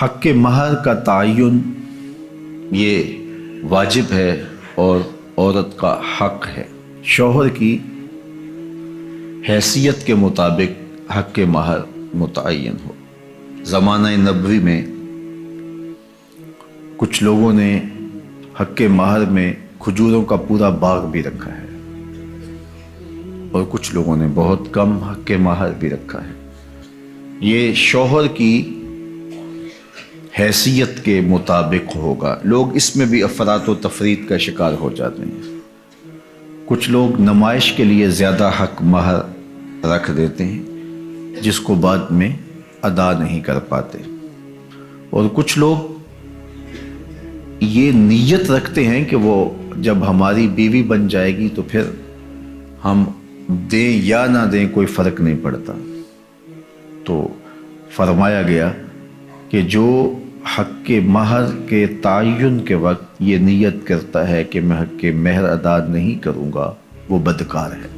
حق مہر کا تعین یہ واجب ہے اور عورت کا حق ہے۔ شوہر کی حیثیت کے مطابق حق مہر متعین ہو۔ زمانہ نبوی میں کچھ لوگوں نے حق مہر میں کھجوروں کا پورا باغ بھی رکھا ہے اور کچھ لوگوں نے بہت کم حق مہر بھی رکھا ہے۔ یہ شوہر کی حیثیت کے مطابق ہوگا۔ لوگ اس میں بھی افراط و تفریط کا شکار ہو جاتے ہیں۔ کچھ لوگ نمائش کے لیے زیادہ حق مہر رکھ دیتے ہیں جس کو بعد میں ادا نہیں کر پاتے، اور کچھ لوگ یہ نیت رکھتے ہیں کہ وہ جب ہماری بیوی بن جائے گی تو پھر ہم دیں یا نہ دیں کوئی فرق نہیں پڑتا۔ تو فرمایا گیا کہ جو حق مہر کے تعین کے وقت یہ نیت کرتا ہے کہ میں حق مہر ادا نہیں کروں گا وہ بدکار ہے۔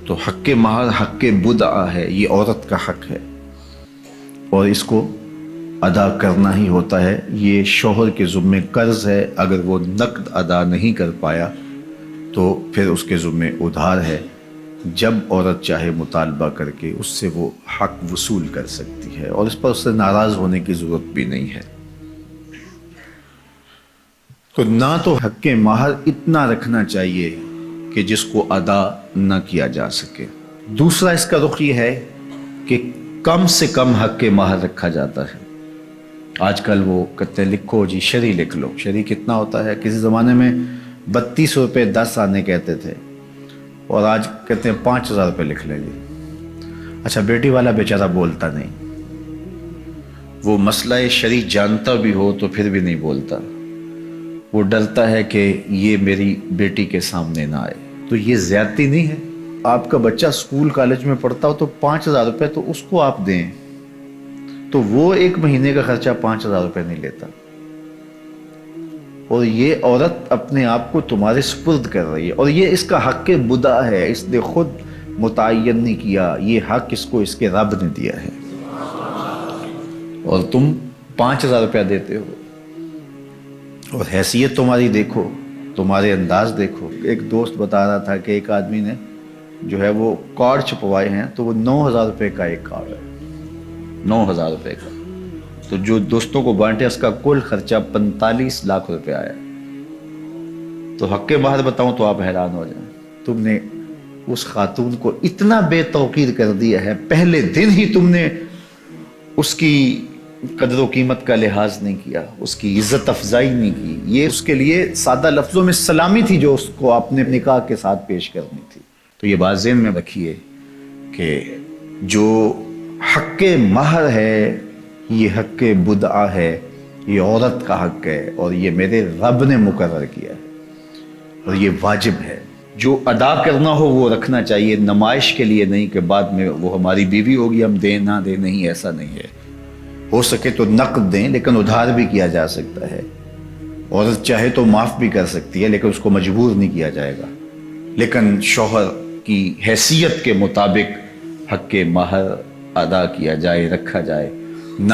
تو حق مہر حق بدعہ ہے، یہ عورت کا حق ہے اور اس کو ادا کرنا ہی ہوتا ہے۔ یہ شوہر کے ذمے قرض ہے، اگر وہ نقد ادا نہیں کر پایا تو پھر اس کے ذمے ادھار ہے۔ جب عورت چاہے مطالبہ کر کے اس سے وہ حق وصول کر سکتی ہے اور اس پر اس سے ناراض ہونے کی ضرورت بھی نہیں ہے۔ تو نہ تو حق مہر اتنا رکھنا چاہیے کہ جس کو ادا نہ کیا جا سکے۔ دوسرا اس کا رخ یہ ہے کہ کم سے کم حق مہر رکھا جاتا ہے۔ آج کل وہ کہتے ہیں لکھو جی شرعی لکھ لو۔ شرعی کتنا ہوتا ہے؟ کسی زمانے میں 32 روپے 10 آنے کہتے تھے اور آج کہتے ہیں 5000 روپے لکھ لیں گے۔ اچھا بیٹی والا بیچارہ بولتا نہیں، وہ مسئلہ شرعی جانتا بھی ہو تو پھر بھی نہیں بولتا، وہ ڈرتا ہے کہ یہ میری بیٹی کے سامنے نہ آئے۔ تو یہ زیادتی نہیں ہے؟ آپ کا بچہ اسکول کالج میں پڑھتا ہو تو 5000 روپے تو اس کو آپ دیں، تو وہ ایک مہینے کا خرچہ 5000 روپے نہیں لیتا، اور یہ عورت اپنے آپ کو تمہارے سپرد کر رہی ہے، اور یہ اس کا حق بدعہ ہے، اس نے خود متعین نہیں کیا، یہ حق اس کو اس کے رب نے دیا ہے، اور تم 5000 روپیہ دیتے ہو۔ اور حیثیت تمہاری دیکھو، تمہارے انداز دیکھو۔ ایک دوست بتا رہا تھا کہ ایک آدمی نے جو ہے وہ کارڈ چھپوائے ہیں تو وہ 9000 روپے کا ایک کارڈ ہے، 9000 روپے کا۔ تو جو دوستوں کو بانٹے اس کا کل خرچہ 45 لاکھ روپے آیا۔ تو حق مہر بتاؤں تو آپ حیران ہو جائیں، تم نے اس خاتون کو اتنا بے توقیر کر دیا ہے، پہلے دن ہی تم نے اس کی قدر و قیمت کا لحاظ نہیں کیا، اس کی عزت افزائی نہیں کی۔ یہ اس کے لیے سادہ لفظوں میں سلامی تھی جو اس کو اپنے نکاح کے ساتھ پیش کرنی تھی۔ تو یہ بات ذہن میں رکھیے کہ جو حق مہر ہے یہ حق بدعہ ہے، یہ عورت کا حق ہے اور یہ میرے رب نے مقرر کیا ہے اور یہ واجب ہے۔ جو ادا کرنا ہو وہ رکھنا چاہیے، نمائش کے لیے نہیں کہ بعد میں وہ ہماری بیوی ہوگی ہم دیں نہ دیں، نہیں، ایسا نہیں ہے۔ ہو سکے تو نقد دیں لیکن ادھار بھی کیا جا سکتا ہے۔ عورت چاہے تو معاف بھی کر سکتی ہے لیکن اس کو مجبور نہیں کیا جائے گا، لیکن شوہر کی حیثیت کے مطابق حق مہر ادا کیا جائے، رکھا جائے، نہ